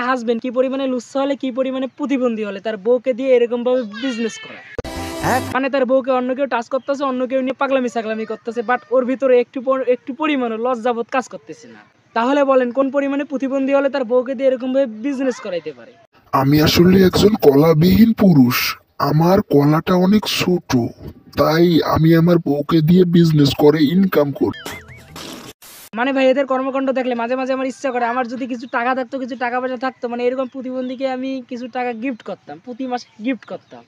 Husband কি পরিমাণে লুচ্ছা হলে, কি পরিমাণে প্রতিবন্ধী হলে তার বউকে দিয়ে এরকম ভাবে বিজনেস করে। মানে তার বউকে অন্য কেউ টাচ করতেছে, অন্য কেউ নিয়ে পাগলামি ছাগলামি করতেছে, বাট ওর ভিতরে একটু পরিমাণও লজ্জাবোধ কাজ করতেছে না। তাহলে বলেন কোন পরিমাণে প্রতিবন্ধী হলে তার বউকে দিয়ে এরকম ভাবে বিজনেস করাইতে পারে? আমি আসলে একজন কলাবিহীন পুরুষ। আমার কলাটা অনেক ছোট, তাই আমি আমার বউকে দিয়ে বিজনেস করে ইনকাম করি। মানে ভাই এদের কর্মকাণ্ড দেখলে মাঝে মাঝে আমার ইচ্ছা করে আমার যদি কিছু টাকা থাকতো, কিছু টাকা পয়সা থাকতো, মানে এরকম প্রতিবন্ধীকে আমি কিছু টাকা গিফট করতাম, প্রতি মাসে গিফট করতাম।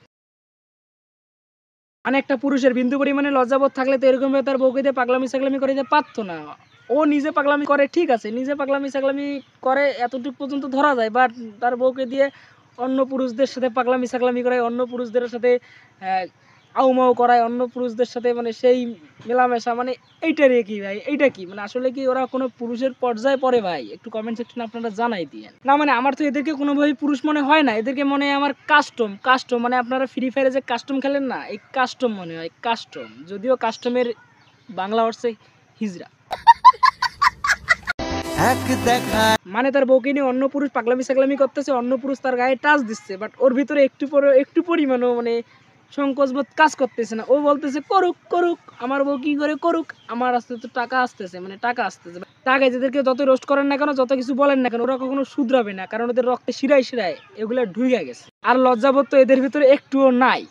মানে একটা পুরুষের বিন্দু পরিমাণে লজ্জাবোধ থাকলে তো এরকম ভাবে তার বউকে দিয়ে পাগলামি ছাগলামি করে দিতে পারতো না। ও নিজে পাগলামি করে, ঠিক আছে, নিজে পাগলামি ছাগলামি করে এতটুকু পর্যন্ত ধরা যায়, বাট তার বউকে দিয়ে অন্য পুরুষদের সাথে পাগলামি ছাগলামি করায়, অন্য পুরুষদের সাথে আউমাউ করায়, অন্য পুরুষদের সাথে মানে সেই মেলামেশা, মানে এইটা রে কি ভাই, এইটা কি মানে আসলে কি ওরা কোনো পুরুষের পর্যায়ে পড়ে ভাই? একটু কমেন্ট সেকশনে আপনারা জানাই দিয়েন। না মানে আমার তো এদেরকে কোনোভাবেই পুরুষ মনে হয় না, এদেরকে মনে হয় আমার কাস্টম মানে আপনারা ফ্রি ফায়ারে যে কাস্টম খেলেন না, এই কাস্টম মনে হয়, কাস্টম, যদিও কাস্টমের বাংলা হচ্ছে হিজড়া। মানে তার বউকে নিয়ে অন্য পুরুষ পাগলামি ছাগলামি করতেছে, অন্য পুরুষ তার গায়ে টাচ দিচ্ছে, বাট ওর ভিতরে একটু পরিমাণও মানে সংকোচবোধ কাজ করতেছে না। ও বলতেছে করুক করুক, আমার বউ কি করে করুক, আমার আসতে তো টাকা আসতেছে, মানে টাকা আসতেছে। টাকা যাদেরকে যত রোস্ট করেন না কেন, যত কিছু বলেন না কেন, ওরা কখনো শুধরাবে না, কারণ ওদের রক্তে শিরায় শিরায় এগুলা ঢুকে গেছে। আর লজ্জাবোধ তো এদের ভিতরে একটুও নাই।